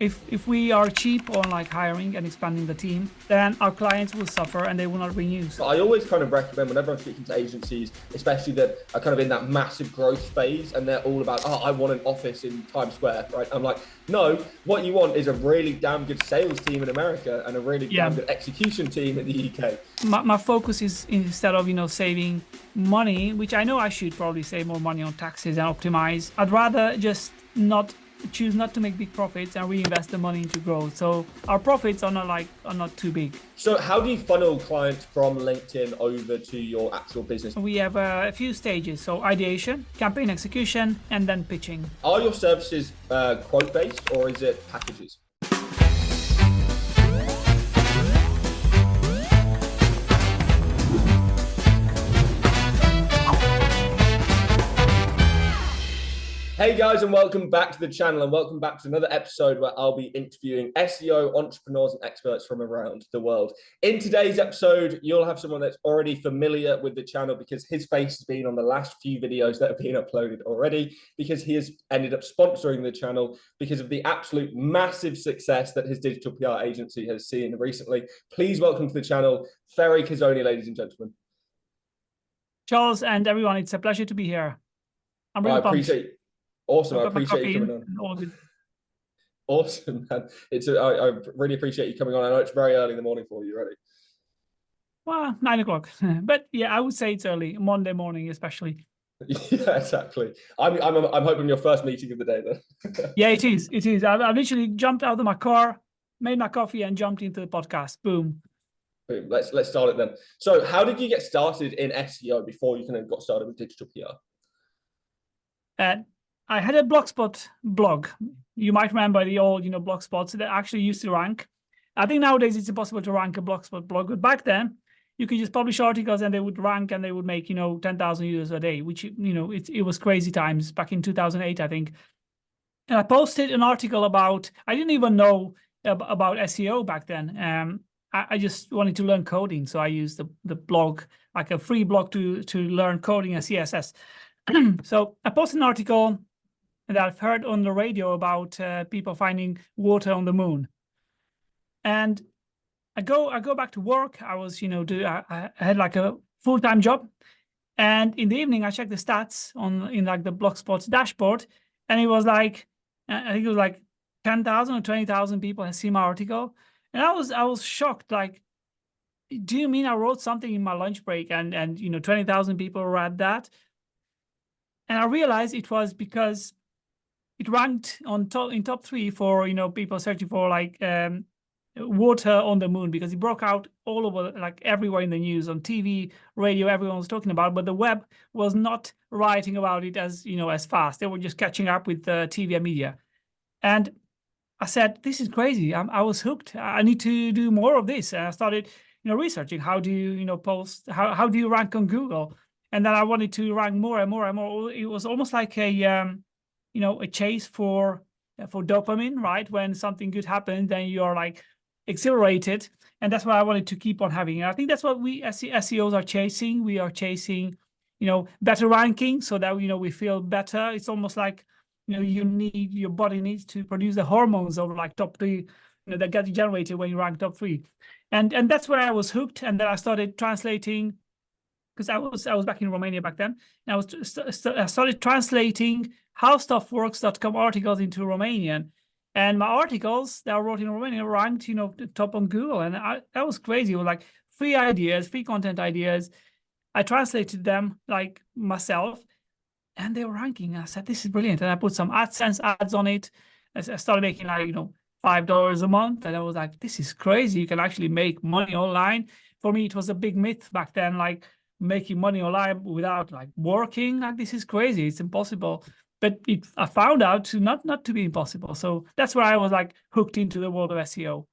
If we are cheap on like hiring and expanding the team, then our clients will suffer and they will not renew. So I always kind of recommend whenever I'm speaking to agencies, especially that are kind of in that massive growth phase and they're all about, I want an office in Times Square, right? I'm like, no, what you want is a really damn good sales team in America and a really damn good execution team in the UK. My focus is, instead of, saving money, which I know I should probably save more money on taxes and optimize, I'd rather just choose not to make big profits and reinvest the money into growth. So our profits are not too big. So how do you funnel clients from LinkedIn over to your actual business? We have a few stages. So ideation, campaign execution, and then pitching. Are your services quote based or is it packages? Hey guys, and welcome back to the channel and welcome back to another episode where I'll be interviewing SEO entrepreneurs and experts from around the world. In today's episode, you'll have someone that's already familiar with the channel because his face has been on the last few videos that have been uploaded already, because he has ended up sponsoring the channel because of the absolute massive success that his digital PR agency has seen recently. Please welcome to the channel, Fery Kaszoni, ladies and gentlemen. Charles and everyone, it's a pleasure to be here. I'm really pumped. Awesome. I appreciate you coming on. Awesome, man. I really appreciate you coming on. I know it's very early in the morning for you, ready? Well, 9 o'clock. But yeah, I would say it's early, Monday morning, especially. Yeah, exactly. I'm hoping your first meeting of the day then. Yeah, it is. It is. I've literally jumped out of my car, made my coffee, and jumped into the podcast. Boom. Boom. Let's start it then. So how did you get started in SEO before you kind of got started with digital PR? I had a Blogspot blog. You might remember the old, Blogspots that actually used to rank. I think nowadays it's impossible to rank a Blogspot blog, but back then you could just publish articles and they would rank and they would make, 10,000 users a day, which, it was crazy times back in 2008, I think. And I posted an article about, I didn't even know about SEO back then. I just wanted to learn coding. So I used the blog, like a free blog to learn coding and CSS. So I posted an article that I've heard on the radio about people finding water on the moon. And I go back to work. I was, I had like a full-time job. And in the evening, I checked the stats in like the Blogspot's dashboard. And it was like, I think it was like 10,000 or 20,000 people had seen my article. And I was shocked. Like, do you mean I wrote something in my lunch break and 20,000 people read that? And I realized it was because it ranked in top 3 for people searching for like water on the moon, because it broke out all over, like everywhere in the news, on TV, radio, everyone was talking about it, but the web was not writing about it as as fast. They were just catching up with the TV and media. And I said, this is crazy. I was hooked. I need to do more of this. And I started researching how do you post, how do you rank on Google. And then I wanted to rank more and more and more. It was almost like a a chase for dopamine, right? When something good happens, then you're like exhilarated, and that's what I wanted to keep on having. And I think that's what we as SEOs are chasing. We are chasing, better ranking, so that we feel better. It's almost like your body needs to produce the hormones of like top 3, that get generated when you rank top 3, and that's where I was hooked. And then I started translating, because I was back in Romania back then, and I started translating howstuffworks.com articles into Romanian, and my articles that I wrote in Romanian ranked, top on Google, and that was crazy. It was like free content ideas. I translated them like myself, and they were ranking. And I said, this is brilliant, and I put some AdSense ads on it. I started making like $5 a month, and I was like, this is crazy. You can actually make money online. For me, it was a big myth back then, like making money online without like working. Like, this is crazy. It's impossible. But I found out to not to be impossible. So that's where I was like hooked into the world of SEO.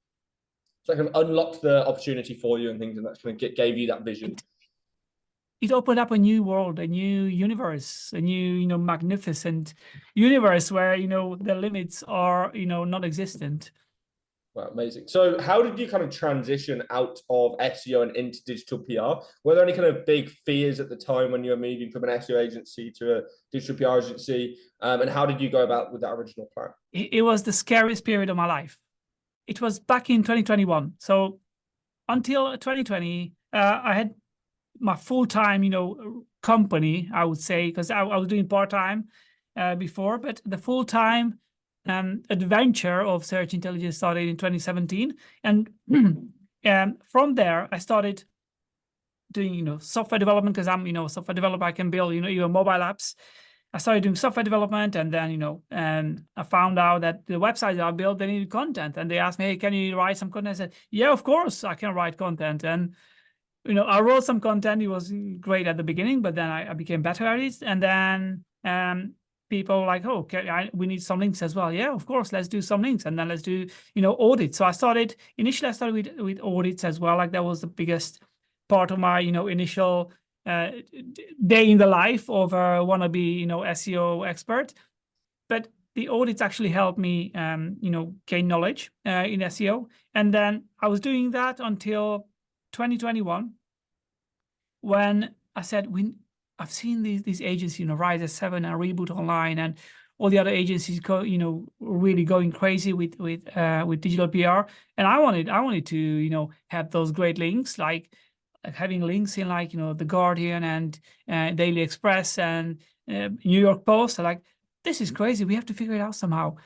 So I can unlock the opportunity for you and things, and that's kind of gave you that vision. It opened up a new world, a new universe, a new magnificent universe where the limits are non-existent. Wow, amazing. So how did you kind of transition out of SEO and into digital PR? Were there any kind of big fears at the time when you were moving from an SEO agency to a digital PR agency? And how did you go about with that original plan? It was the scariest period of my life. It was back in 2021. So until 2020, I had my full-time, company, I would say, because I was doing part-time before, but the full-time adventure of search intelligence started in 2017. And from there, I started doing, software development, because I'm, a software developer. I can build, even mobile apps. I started doing software development, and then, and I found out that the websites I built, they needed content. And they asked me, hey, can you write some content? I said, yeah, of course, I can write content. And I wrote some content. It was great at the beginning, but then I became better at it. And then people were like, oh, okay, we need some links as well. Yeah, of course, let's do some links. And then let's do, audits. So initially I started with audits as well. Like that was the biggest part of my, initial day in the life of a wannabe, SEO expert. But the audits actually helped me, gain knowledge in SEO. And then I was doing that until 2021, when I said, I've seen these agencies, Rise at 7 and Reboot Online and all the other agencies really going crazy with digital PR. And I wanted to, have those great links, like having links in like, The Guardian and Daily Express and New York Post. Like, this is crazy. We have to figure it out somehow.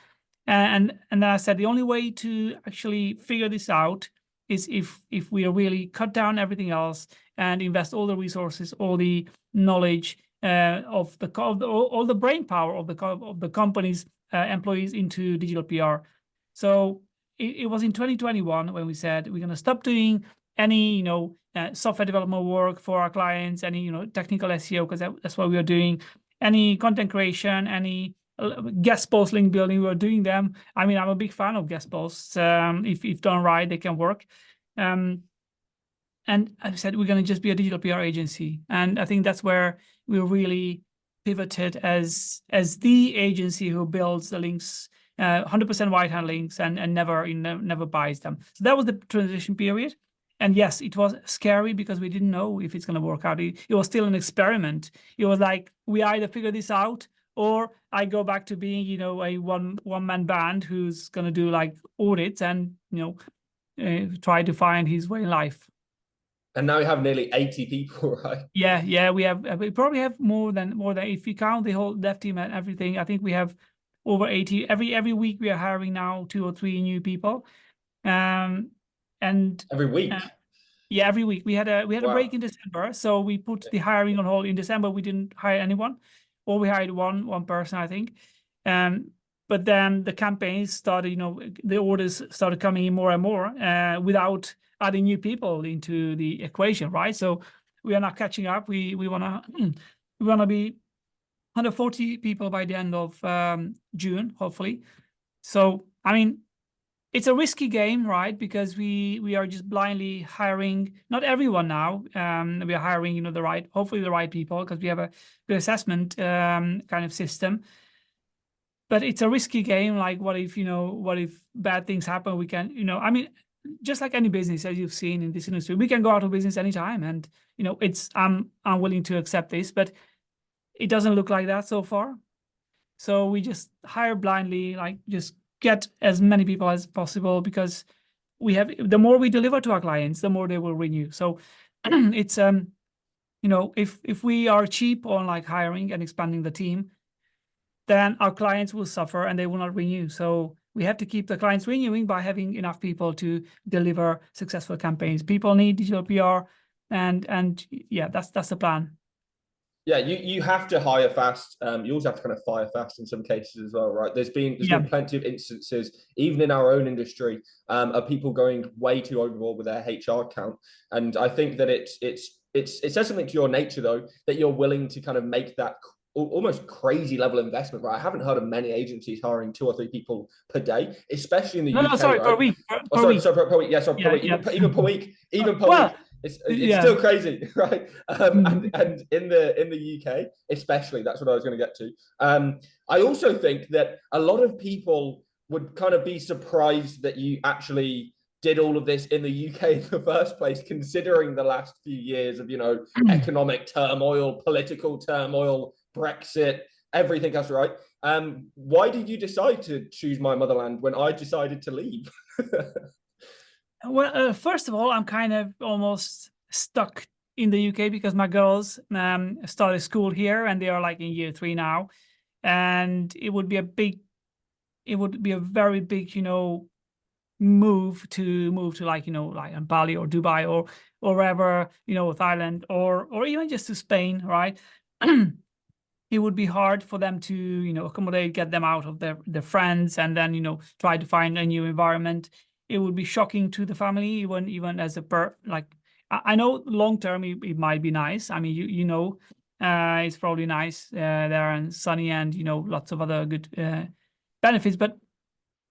And then I said, the only way to actually figure this out is if we really cut down everything else and invest all the resources, all the knowledge of all the brain power of the company's employees into digital PR. So it was in 2021 when we said we're going to stop doing any software development work for our clients, any technical SEO, because that's what we are doing, any content creation, any guest post link building. We're doing them. I mean, I'm a big fan of guest posts. If done right, they can work. And I said, we're going to just be a digital PR agency. And I think that's where we really pivoted as the agency who builds the links, 100% right hand links, and never buys them. So that was the transition period. And yes, it was scary because we didn't know if it's going to work out. It was still an experiment. It was like, we either figure this out, or I go back to being, a one-man band who's going to do like audits and, try to find his way in life. And now we have nearly 80 people, right? Yeah, we probably have more than if you count the whole dev team and everything. I think we have over 80. Every week we are hiring now 2 or 3 new people. And every week. Yeah, every week we had a break in December, so we put the hiring on hold in December. We didn't hire anyone, or we hired one person, I think. But then the campaigns started, the orders started coming in more and more without adding new people into the equation, right? So we are now catching up. We wanna be 140 people by the end of June, hopefully. So I mean, it's a risky game, right? Because we are just blindly hiring, not everyone now. We are hiring, hopefully the right people, because we have a good assessment kind of system. But it's a risky game. Like, what if bad things happen? We can, I mean, just like any business, as you've seen in this industry, we can go out of business anytime. And, I'm willing to accept this, but it doesn't look like that so far. So we just hire blindly, like just get as many people as possible, because the more we deliver to our clients, the more they will renew. So it's, if we are cheap on like hiring and expanding the team, then our clients will suffer and they will not renew. So we have to keep the clients renewing by having enough people to deliver successful campaigns. People need digital PR, and yeah, that's the plan. Yeah, you have to hire fast. You also have to kind of fire fast in some cases as well, right? There's been plenty of instances, even in our own industry, of people going way too overboard with their HR account. And I think that it says something to your nature, though, that you're willing to kind of make that almost crazy level of investment, right? I haven't heard of many agencies hiring 2 or 3 people per day, especially in the UK. Sorry, right? per week. Per week. Yeah, sorry, per week. Even per week. Even per week. It's still crazy, right? And in the UK, especially, that's what I was going to get to. I also think that a lot of people would kind of be surprised that you actually did all of this in the UK in the first place, considering the last few years of, economic turmoil, political turmoil, Brexit, everything else, right? Why did you decide to choose my motherland when I decided to leave? Well, first of all, I'm kind of almost stuck in the UK because my girls started school here and they are like in year 3 now, and it would be a very big, move to like like Bali or Dubai or wherever, Thailand or even just to Spain, right? It would be hard for them to accommodate, get them out of their friends, and then try to find a new environment. It would be shocking to the family, even as I know long term it might be nice. I mean, it's probably nice there and sunny, and lots of other good benefits, but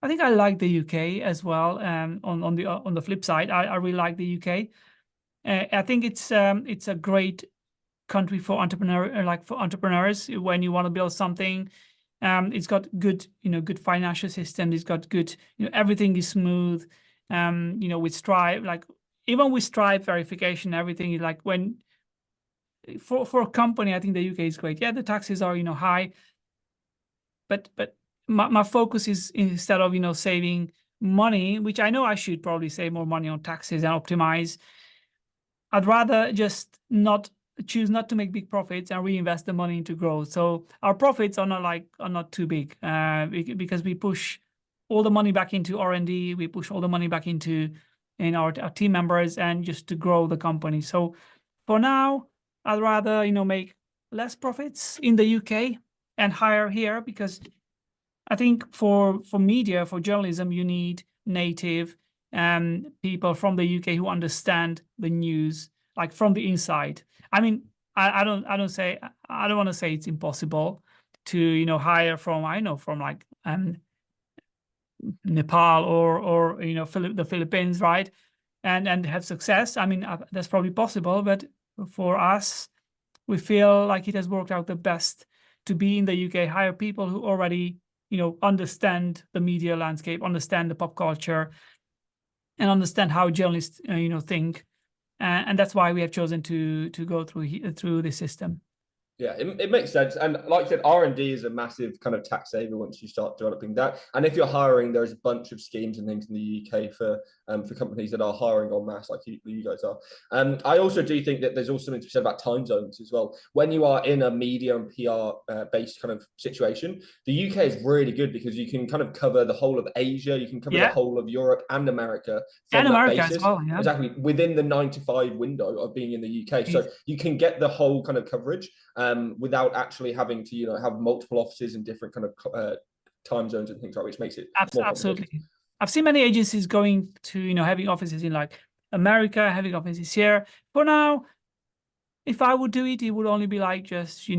I think I like the UK as well. On the flip side, I really like the UK. I think it's a great country for entrepreneurs when you want to build something. It's got good financial system. It's got good everything is smooth. With Stripe, even with Stripe verification, everything is like when for a company, I think the UK is great. Yeah, the taxes are high, but my focus is, instead of saving money, which I know I should probably save more money on taxes and optimize, I'd rather just choose not to make big profits and reinvest the money into growth. So our profits are not too big because we push all the money back into R&D, we push all the money back into our team members and just to grow the company. So for now, I'd rather make less profits in the UK and hire here, because I think for media, for journalism, you need native people from the UK who understand the news from the inside. I mean, I don't want to say it's impossible to hire from Nepal or the Philippines, right, and have success. I mean, that's probably possible, but for us, we feel like it has worked out the best to be in the UK, hire people who already understand the media landscape, understand the pop culture, and understand how journalists think, and that's why we have chosen to go through this system. Yeah, it makes sense. And like I said, R&D is a massive kind of tax saver once you start developing that. And if you're hiring, there's a bunch of schemes and things in the UK for companies that are hiring en masse, like you guys are. I also do think that there's also something to be said about time zones as well. When you are in a media and PR based kind of situation, the UK is really good because you can kind of cover the whole of Asia, you can cover the whole of Europe and America from that basis. As well, yeah. Exactly, within the 9 to 5 window of being in the UK. So you can get the whole kind of coverage without actually having to have multiple offices in different kind of time zones and things like, which makes it absolutely. I've seen many agencies going to having offices in America, having offices here. For now, if I would do it, it would only be just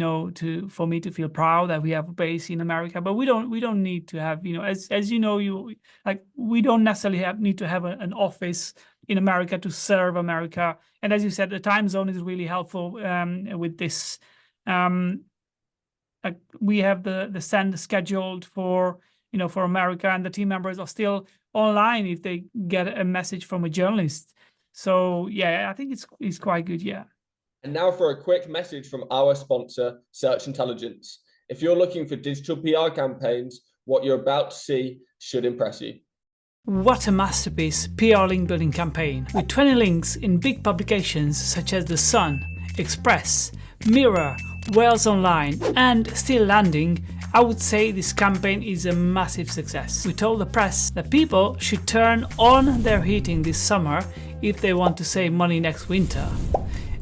for me to feel proud that we have a base in America. But we don't need to have as we don't necessarily need to have an office in America to serve America. And as you said, the time zone is really helpful with this. We have the send scheduled for for America, and the team members are still online if they get a message from a journalist. So yeah, I think it's quite good. Yeah. And now for a quick message from our sponsor, Search Intelligence. If you're looking for digital PR campaigns, what you're about to see should impress you. What a masterpiece PR link building campaign, with 20 links in big publications such as The Sun, Express, Mirror, Wales Online, and still landing. I would say this campaign is a massive success. We told the press that people should turn on their heating this summer if they want to save money next winter.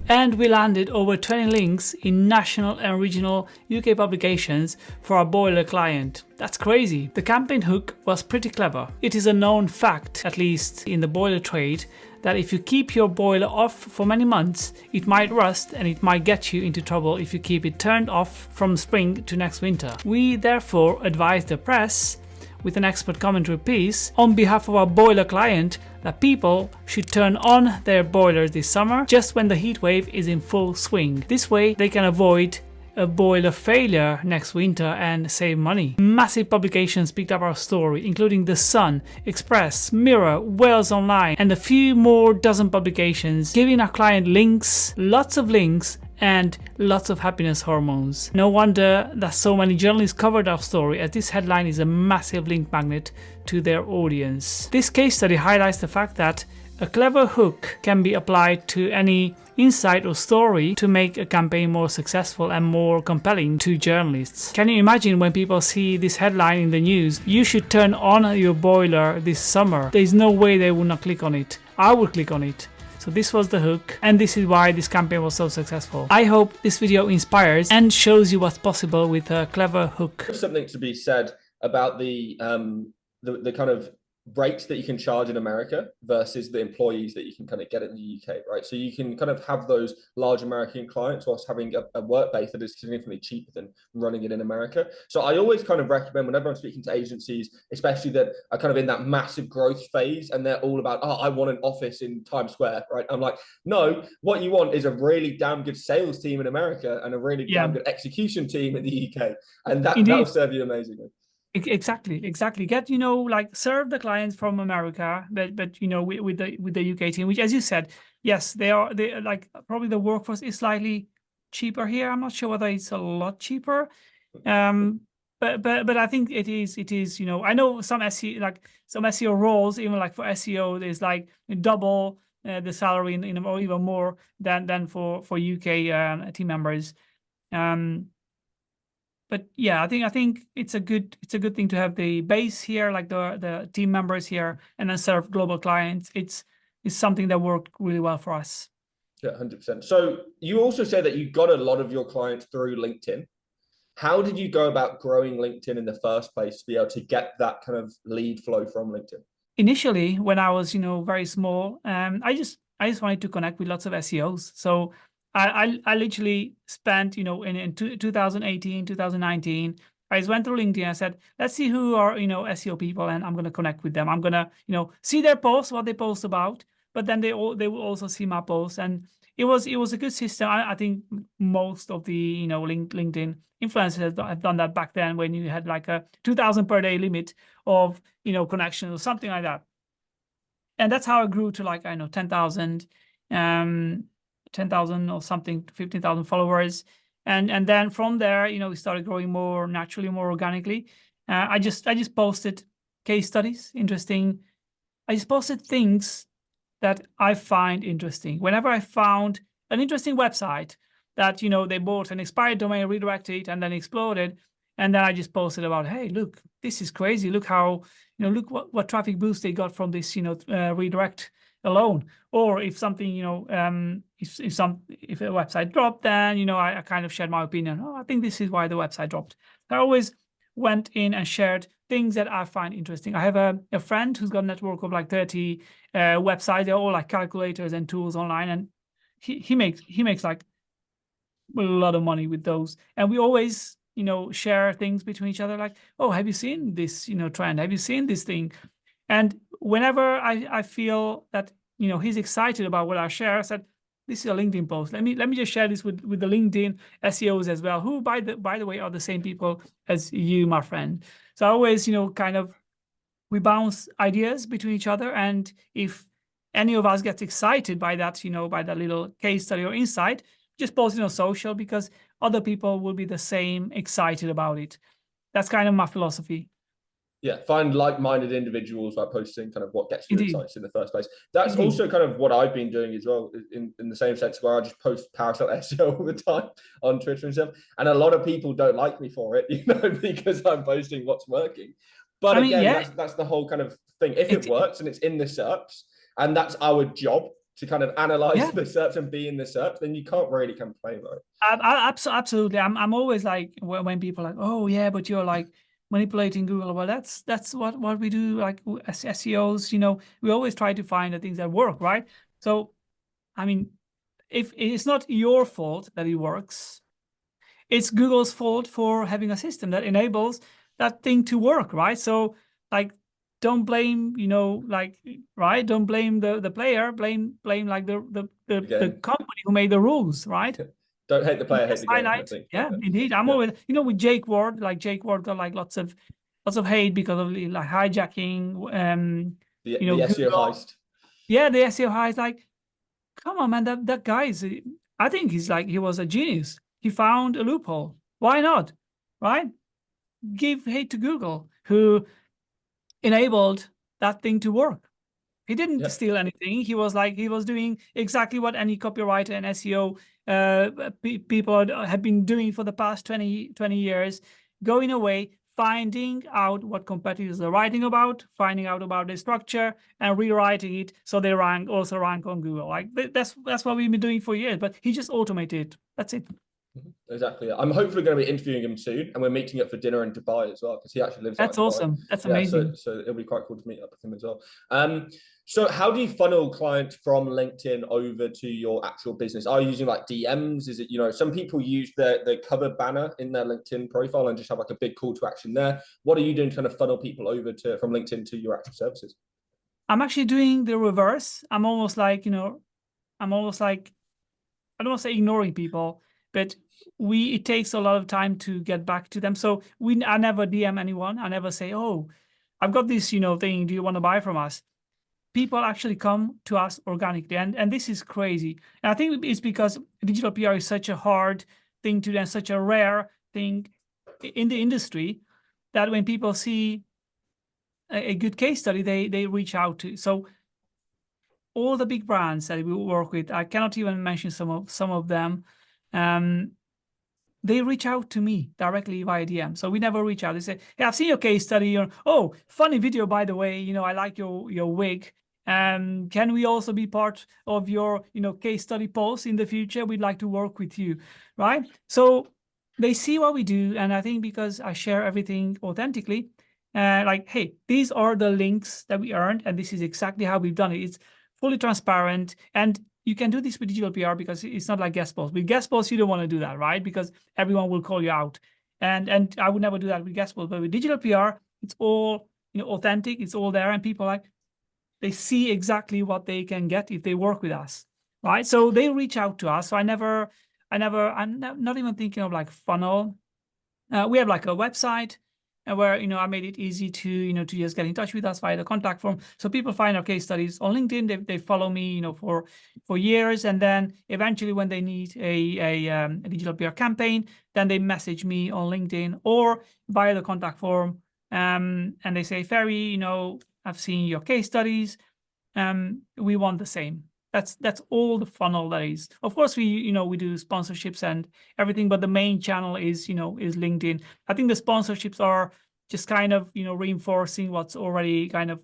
And we landed over 20 links in national and regional UK publications for our boiler client. That's crazy. The campaign hook was pretty clever. It is a known fact, at least in the boiler trade, that if you keep your boiler off for many months, it might rust and it might get you into trouble if you keep it turned off from spring to next winter. We therefore advise the press, with an expert commentary piece, on behalf of our boiler client, that people should turn on their boilers this summer just when the heat wave is in full swing. This way they can avoid a boiler failure next winter and save money. Massive publications picked up our story, including The Sun, Express, Mirror, Wales Online, and a few more dozen publications, giving our client links, lots of links, and lots of happiness hormones. No wonder that so many journalists covered our story, as this headline is a massive link magnet to their audience. This case study highlights the fact that a clever hook can be applied to any insight or story to make a campaign more successful and more compelling to journalists. Can you imagine when people see this headline in the news, "You should turn on your boiler this summer"? There's no way they would not click on it. I would click on it. So this was the hook, and this is why this campaign was so successful. I hope this video inspires and shows you what's possible with a clever hook. There's something to be said about the kind of rates that you can charge in America versus the employees that you can kind of get in the UK, right? So you can kind of have those large American clients whilst having a work base that is significantly cheaper than running it in America. So I always kind of recommend, whenever I'm speaking to agencies, especially that are kind of in that massive growth phase and they're all about, oh, I want an office in Times Square, right? I'm like, no, what you want is a really damn good sales team in America and a really damn good execution team in the UK. And that'll serve you amazingly. Exactly. Get, like, serve the clients from America, but with the UK team, which, as you said, yes, they like, probably the workforce is slightly cheaper here. I'm not sure whether it's a lot cheaper, but I think it is. I know some SEO roles, even like for SEO, there's like double the salary or even more than for UK team members. But yeah, I think it's a good thing to have the base here, like the team members here, and then serve global clients. It's something that worked really well for us. Yeah, 100%. So you also said that you got a lot of your clients through LinkedIn. How did you go about growing LinkedIn in the first place to be able to get that kind of lead flow from LinkedIn? Initially, when I was very small, I just wanted to connect with lots of SEOs. So I literally spent, in 2018, 2019, I just went through LinkedIn. I said, let's see who are, SEO people, and I'm going to connect with them. I'm going to, see their posts, what they post about, but then they will also see my posts. And it was a good system. I think most of the, LinkedIn influencers have done that back then, when you had like a 2,000 per day limit of, connections or something like that. And that's how I grew to, like, I know, 10,000, 10,000 or something, 15,000 followers. And then from there, we started growing more naturally, more organically. I just posted case studies, interesting. I just posted things that I find interesting. Whenever I found an interesting website that, they bought an expired domain, redirected it, and then exploded, and then I just posted about, hey, look, this is crazy. Look how, look what traffic boost they got from this, redirect alone. Or if something, if a website dropped, then, I kind of shared my opinion. Oh, I think this is why the website dropped. I always went in and shared things that I find interesting. I have a friend who's got a network of like 30 websites. They're all like calculators and tools online, and he makes like a lot of money with those. And we always, share things between each other, like, oh, have you seen this, trend? Have you seen this thing? And whenever I feel that, he's excited about what I share, I said, this is a LinkedIn post. Let me just share this with the LinkedIn SEOs as well, who by the way are the same people as you, my friend. So I always, kind of, we bounce ideas between each other. And if any of us gets excited by that, by that little case study or insight, just post it on social, because other people will be the same excited about it. That's kind of my philosophy. Yeah, find like-minded individuals by posting kind of what gets you excited in the first place. That's also kind of what I've been doing as well, in the same sense, where I just post PowerShell SEO all the time on Twitter and stuff. And a lot of people don't like me for it, because I'm posting what's working. But again, that's the whole kind of thing. If it works and it's in the SERPs, and that's our job, to kind of analyze the SERPs and be in the SERPs, then you can't really complain about it. Absolutely. I'm always like, when people are like, oh yeah, but you're like manipulating Google. Well, that's what we do, like as SEOs. We always try to find the things that work, right? So, I mean, if it's not your fault that it works, it's Google's fault for having a system that enables that thing to work, right? So, like, don't blame, right? Don't blame the player. Blame like the company who made the rules, right? Don't hate the player, hate Just the game, kind of highlight. thing. Yeah, indeed. I'm Yeah. always, with Jake Ward, like Jake Ward got like lots of hate because of like hijacking, The SEO Google. heist. Yeah, the SEO high is like, come on, man, that guy is, I think he was a genius. He found a loophole. Why not? Right? Give hate to Google, who enabled that thing to work. He didn't Yeah. steal anything. He was doing exactly what any copywriter and SEO people have been doing for the past 20 years, going away, finding out what competitors are writing about, finding out about their structure, and rewriting it so they also rank on Google. Like that's what we've been doing for years. But he just automated. That's it. Exactly. I'm hopefully going to be interviewing him soon, and we're meeting up for dinner in Dubai as well because he actually lives out That's in Dubai. awesome. That's Yeah, so amazing. it'll be quite cool to meet up with him as well. So how do you funnel clients from LinkedIn over to your actual business? Are you using like DMs? Is it, some people use the cover banner in their LinkedIn profile and just have like a big call to action there. What are you doing to kind of funnel people over from LinkedIn to your actual services? I'm actually doing the reverse. I'm almost like, I'm almost like, I don't want to say ignoring people, but it takes a lot of time to get back to them. So I never DM anyone. I never say, oh, I've got this, thing. Do you want to buy from us? People actually come to us organically. And this is crazy. And I think it's because digital PR is such a hard thing to do and such a rare thing in the industry that when people see a good case study, they reach out to. So all the big brands that we work with, I cannot even mention some of them. They reach out to me directly via DM. So we never reach out. They say, "Hey, I've seen your case study. Oh, funny video, by the way. I like your wig. Can we also be part of your case study posts in the future? We'd like to work with you, right?" So they see what we do, and I think because I share everything authentically, like, hey, these are the links that we earned, and this is exactly how we've done it. It's fully transparent, and you can do this with digital PR because it's not like guest posts. With guest posts, you don't want to do that, right? Because everyone will call you out, and I would never do that with guest posts. But with digital PR, it's all authentic. It's all there, and people they see exactly what they can get if they work with us, right? So they reach out to us. So I'm not even thinking of like funnel. We have like a website where I made it easy to to just get in touch with us via the contact form. So people find our case studies on LinkedIn. They follow me for years, and then eventually when they need a digital PR campaign, then they message me on LinkedIn or via the contact form, and they say, Fery, I've seen your case studies. We want the same. That's all the funnel that is. Of course, we do sponsorships and everything, but the main channel is is LinkedIn. I think the sponsorships are just kind of reinforcing what's already kind of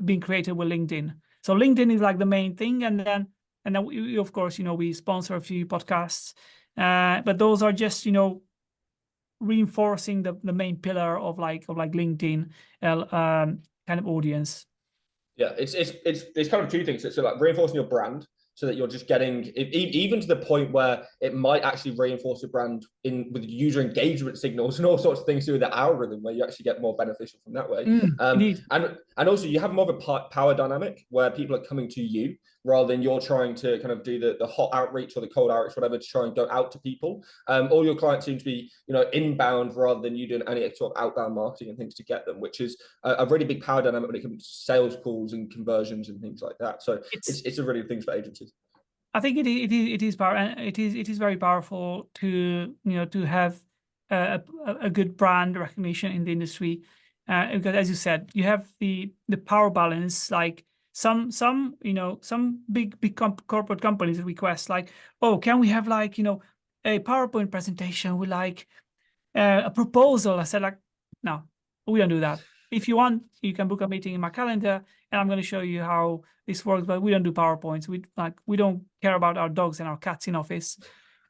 being created with LinkedIn. So LinkedIn is like the main thing, and then we, of course we sponsor a few podcasts, but those are just reinforcing the main pillar of like LinkedIn kind of audience. Yeah, it's kind of two things. So like reinforcing your brand so that you're just getting even to the point where it might actually reinforce your brand with user engagement signals and all sorts of things to do with the algorithm where you actually get more beneficial from that way. Indeed. And also you have more of a power dynamic where people are coming to you rather than you're trying to kind of do the hot outreach or the cold outreach, whatever, to try and go out to people. All your clients seem to be inbound rather than you doing any sort of outbound marketing and things to get them, which is a really big power dynamic when it comes to sales calls and conversions and things like that. So it's a really big thing for agencies. I think it is power, and it is very powerful to to have a good brand recognition in the industry, because as you said, you have the power balance. Like some big corporate companies request like, oh, can we have like a PowerPoint presentation with like a proposal? I said like, no, we don't do that. If you want, you can book a meeting in my calendar, and I'm going to show you how this works. But we don't do PowerPoints. We don't care about our dogs and our cats in office.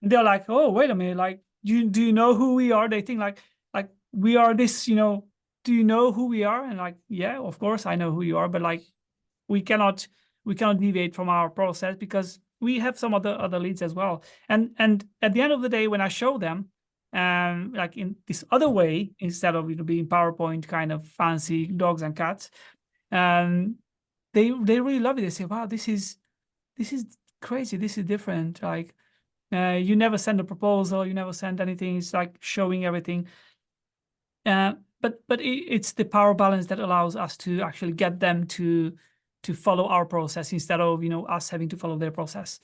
And they're like, oh, wait a minute, like do you know who we are? They think like we are this. Do you know who we are? And like, yeah, of course I know who you are, but like we cannot deviate from our process because we have some other leads as well. And at the end of the day, when I show them, like in this other way, instead of being PowerPoint kind of fancy dogs and cats, they really love it. They say, wow, this is crazy, this is different. Like You never send a proposal, you never send anything. It's like showing everything. But it's the power balance that allows us to actually get them to follow our process instead of us having to follow their process.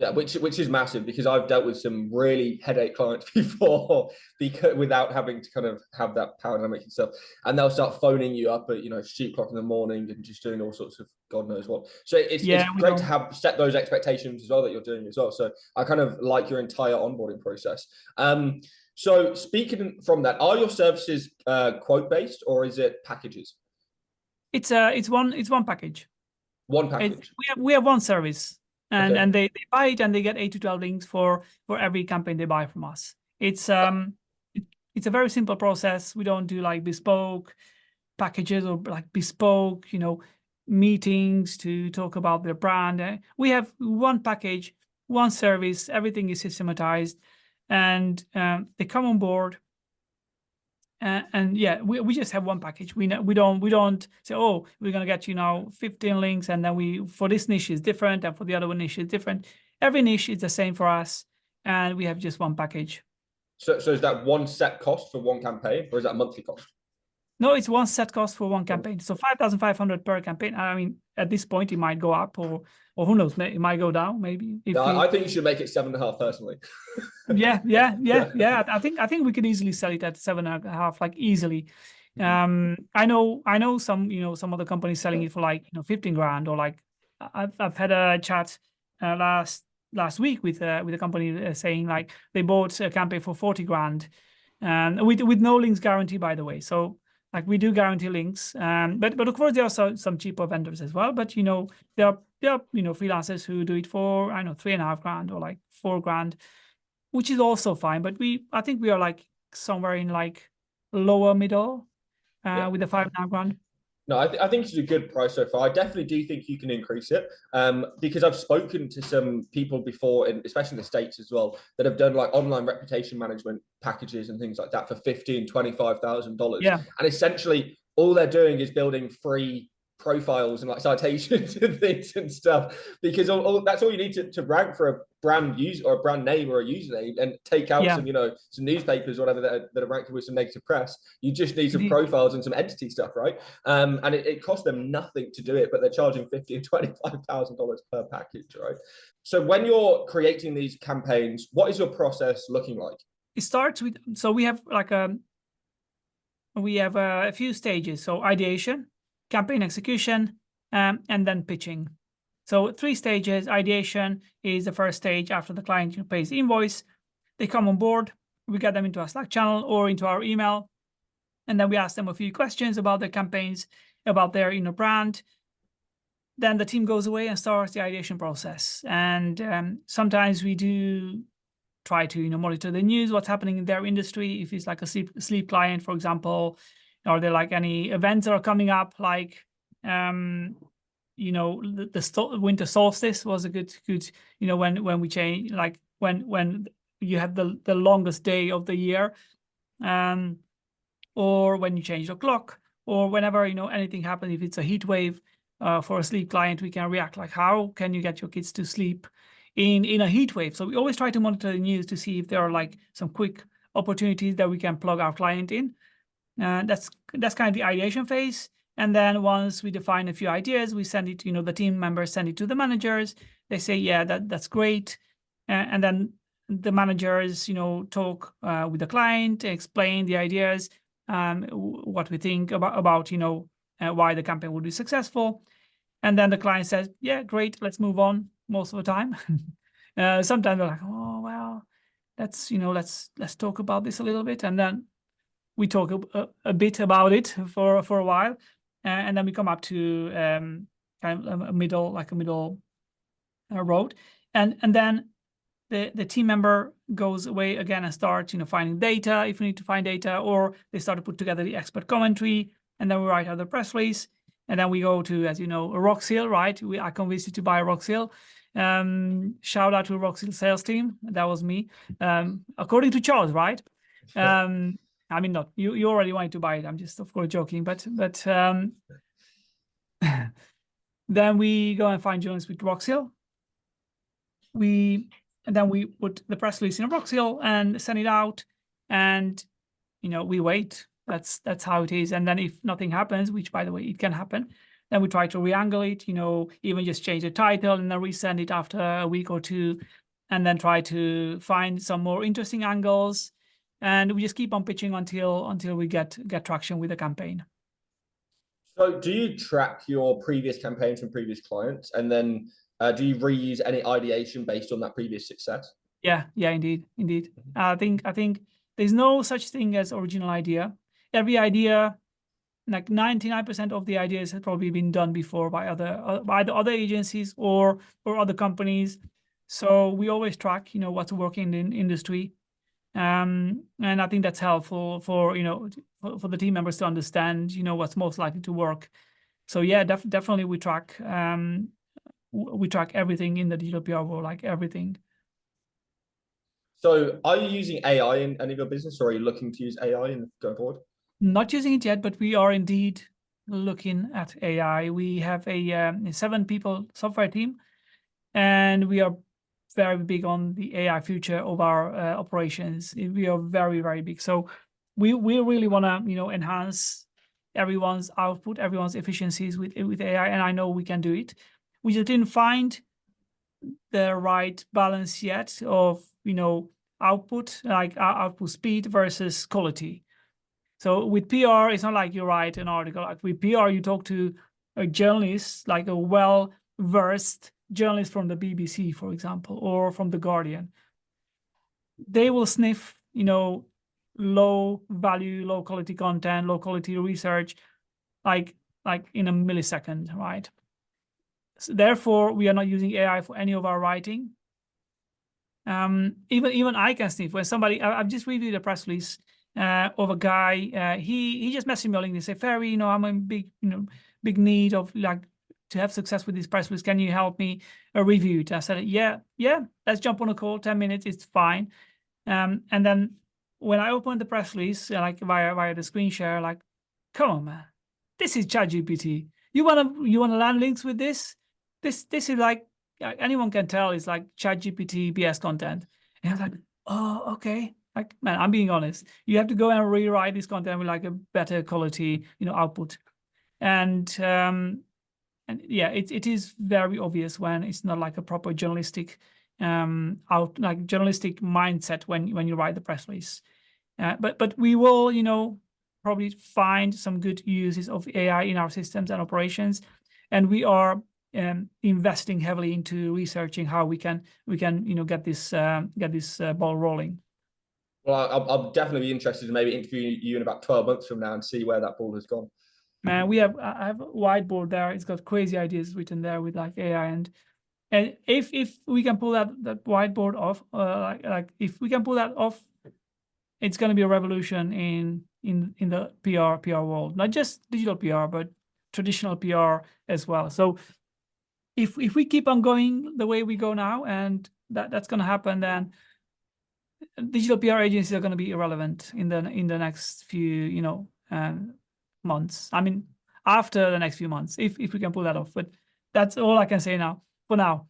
Yeah, which is massive, because I've dealt with some really headache clients before, because without having to kind of have that power dynamic and stuff, and they'll start phoning you up at stupid o'clock in the morning and just doing all sorts of God knows what. So it's We great to know. have set those expectations as well that you're doing as well. So I kind of like your entire onboarding process. So speaking from that, are your services quote based, or is it packages? It's one package. One package. We have one service, and Okay. they buy it and they get 8 to 12 links for every campaign they buy from us. It's a very simple process. We don't do like bespoke packages or like bespoke meetings to talk about their brand. We have one package, one service. Everything is systematized, and they come on board. And yeah, we just have one package. We don't say, oh, we're gonna get 15 links, and then we for this niche is different, and for the other one niche is different. Every niche is the same for us, and we have just one package. So is that one set cost for one campaign, or is that a monthly cost? No, it's one set cost for one campaign. So 5,500 per campaign. I mean, at this point, it might go up, or who knows, it might go down. Maybe if No, we. I think you should make it 7.5 personally. Yeah. I think we could easily sell it at 7.5, like easily. I know some other companies selling it for like 15 grand, or like I've had a chat last week with a company saying like they bought a campaign for 40 grand, with no links guarantee, by the way. So like we do guarantee links, but of course there are some cheaper vendors as well. But there are freelancers who do it for, I don't know, 3.5 grand or like 4 grand, which is also fine. But I think we are like somewhere in like lower middle Yeah. with the 5.5 grand. No, I think it's a good price so far. I definitely do think you can increase it, because I've spoken to some people before, especially in the States as well, that have done like online reputation management packages and things like that for $15,000, $25,000. Yeah. And essentially all they're doing is building free profiles and like citations and things and stuff, because that's all you need to rank for a brand use or a brand name or a username, and take out Yeah. some newspapers or whatever that are ranking with some negative press. You just need some The- profiles and some entity stuff, right? And it costs them nothing to do it, but they're charging $50,000 and $25,000 per package, right? So when you're creating these campaigns, what is your process looking like? It starts with, so we have like a few stages. So ideation, campaign execution, and then pitching. So 3 stages. Ideation is the first stage after the client pays the invoice. They come on board. We get them into our Slack channel or into our email, and then we ask them a few questions about their campaigns, about their brand. Then the team goes away and starts the ideation process. And sometimes we do try to monitor the news, what's happening in their industry. If it's like a sleep client, for example, are there like any events that are coming up, like the winter solstice was a good when we change, like when you have the longest day of the year, or when you change the clock, or whenever anything happens. If it's a heat wave, for a sleep client, we can react like, how can you get your kids to sleep in a heat wave? So we always try to monitor the news to see if there are like some quick opportunities that we can plug our client in. That's kind of the ideation phase. And then once we define a few ideas, we send it, the team members send it to the managers. They say, yeah, that's great. And then the managers, talk with the client, explain the ideas, what we think about why the campaign would be successful. And then the client says, yeah, great, let's move on, most of the time. Sometimes they're like, oh, well, let's talk about this a little bit. And then we talk a bit about it for a while. And then we come up to kind of a middle road. And then the team member goes away again and starts finding data if we need to find data, or they start to put together the expert commentary, and then we write out the press release. And then we go to, as you know, a Roxil, right? I convinced you to buy a Roxil. Shout out to a Roxil sales team. That was me. According to Charles, right? I mean, not you already wanted to buy it. I'm just, of course, joking. But then we go and find journalists with Roxil. We and then we put the press release in a Roxil and send it out, and we wait. That's how it is. And then if nothing happens, which by the way it can happen, then we try to re-angle it. Even just change the title and then resend it after a week or two, and then try to find some more interesting angles, and we just keep on pitching until we get traction with the campaign. So do you track your previous campaigns from previous clients, and then do you reuse any ideation based on that previous success? Yeah, indeed. I think there's no such thing as original idea. Every idea, like 99% of the ideas have probably been done before by either other agencies or other companies. So we always track, what's working in the industry. And I think that's helpful for the team members to understand, what's most likely to work. So yeah, definitely we track everything in the digital PR world, like everything. So are you using AI in any of your business, or are you looking to use AI going forward? Not using it yet, but we are indeed looking at AI. We have a 7-people software team, and we are very big on the AI future of our operations. We are very, very big. So we really want to enhance everyone's output, everyone's efficiencies with AI, and I know we can do it. We just didn't find the right balance yet of output, like output speed versus quality. So with PR, it's not like you write an article. Like with PR, you talk to a journalist, like a well-versed journalist from the BBC, for example, or from The Guardian. They will sniff, low value, low quality content, low quality research, like in a millisecond, right? So therefore, we are not using AI for any of our writing. Even I can sniff when somebody. I've just reviewed a press release of a guy. He just messaged me on LinkedIn and said, Fery, I'm in big need of to have success with this press release. Can you help me review it? I said, yeah, let's jump on a call, 10 minutes, it's fine. And then when I opened the press release, via the screen share, come on, man, this is ChatGPT. You wanna land links with this? This is anyone can tell it's like ChatGPT BS content. And I was like, oh, okay. Man, I'm being honest. You have to go and rewrite this content with a better quality, output. And yeah, it is very obvious when it's not like a proper journalistic journalistic mindset when you write the press release. But we will, probably find some good uses of AI in our systems and operations, and we are investing heavily into researching how we can get this ball rolling. Well, I'll definitely be interested to maybe interview you in about 12 months from now and see where that ball has gone. Man, I have a whiteboard there. It's got crazy ideas written there with AI, and if we can pull that whiteboard off, if we can pull that off, it's going to be a revolution in the PR world, not just digital PR, but traditional PR as well. So if we keep on going the way we go now, and that's going to happen, then digital PR agencies are going to be irrelevant in the next few months. I mean, after the next few months, if we can pull that off. But that's all I can say now. For now.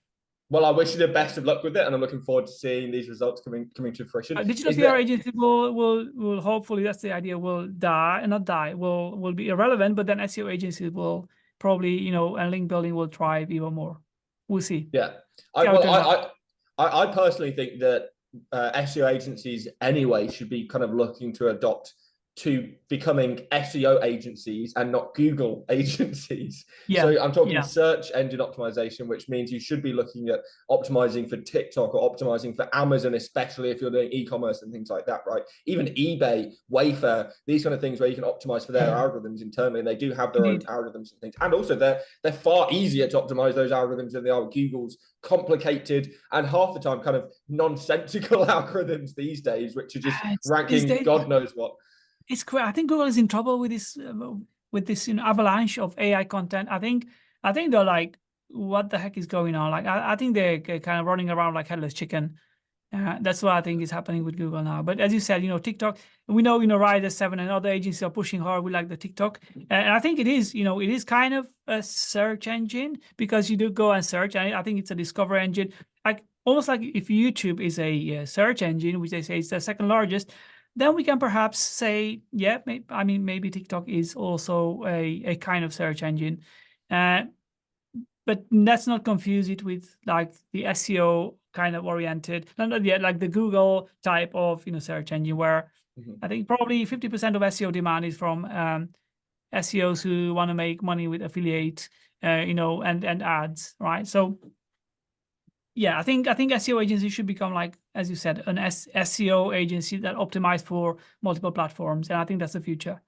Well, I wish you the best of luck with it, and I'm looking forward to seeing these results coming to fruition. Digital PR agency will hopefully, that's the idea, will die and not die, will be irrelevant, but then SEO agencies will probably, and link building will thrive even more. We'll see. Yeah. I personally think that SEO agencies anyway should be kind of looking to adopt to becoming SEO agencies and not Google agencies. Yeah. So I'm talking search engine optimization, which means you should be looking at optimizing for TikTok or optimizing for Amazon, especially if you're doing e-commerce and things like that, right? Even eBay, Wayfair, these kind of things where you can optimize for their algorithms internally, and they do have their own algorithms and things. And also they're far easier to optimize those algorithms than they are Google's complicated and half the time kind of nonsensical algorithms these days, which are just ranking God knows what. It's great. I think Google is in trouble with this avalanche of AI content. I think they're like, what the heck is going on? I think they're kind of running around like headless chicken. That's what I think is happening with Google now. But as you said, TikTok, we know, Rider 7 and other agencies are pushing hard with the TikTok. And I think it is, it is kind of a search engine because you do go and search. And I think it's a discover engine. almost like if YouTube is a search engine, which they say is the second largest, then we can perhaps say, yeah, maybe TikTok is also a kind of search engine. Uh, but let's not confuse it with like the SEO kind of oriented, not yet like the Google type of search engine, where I think probably 50% of SEO demand is from SEOs who want to make money with affiliate, and ads, right? So yeah, I think SEO agency should become, like as you said, an SEO agency that optimize for multiple platforms, and I think that's the future.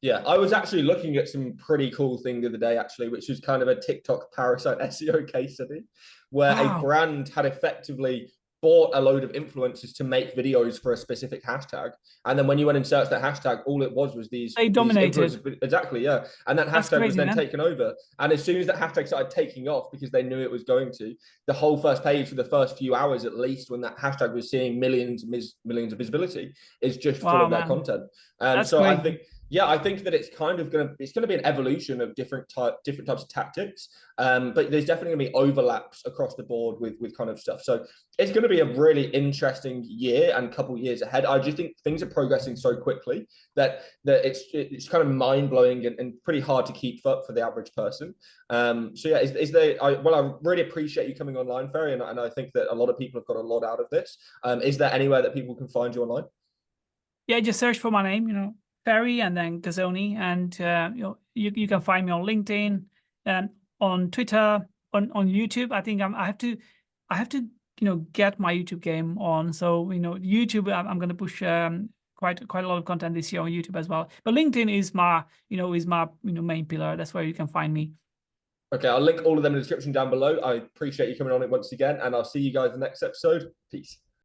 Yeah, I was actually looking at some pretty cool thing the other day, actually, which was kind of a TikTok parasite SEO case study, where a Wow, brand had effectively bought a load of influencers to make videos for a specific hashtag. And then when you went and searched that hashtag, all it was they these dominated. influencers. Exactly, yeah. And that That's hashtag was crazy, then man. taken over. And as soon as that hashtag started taking off, because they knew it was going to, the whole first page for the first few hours, at least, when that hashtag was seeing millions of visibility, is just full Wow, of their man, content. that's So I crazy. think, yeah, I think that it's gonna be an evolution of different types of tactics. But there's definitely gonna be overlaps across the board with kind of stuff. So it's going to be a really interesting year and couple years ahead. I just think things are progressing so quickly that it's kind of mind blowing and pretty hard to keep up for the average person. So yeah, I really appreciate you coming online, Fery, and I think that a lot of people have got a lot out of this. Is there anywhere that people can find you online? Yeah, just search for my name, Fery and then Kaszoni, and you can find me on LinkedIn and on Twitter, on YouTube. I think I have to get my YouTube game on. So YouTube, I'm going to push quite a lot of content this year on YouTube as well. But LinkedIn is my main pillar. That's where you can find me. Okay, I'll link all of them in the description down below. I appreciate you coming on it once again, and I'll see you guys in the next episode. Peace.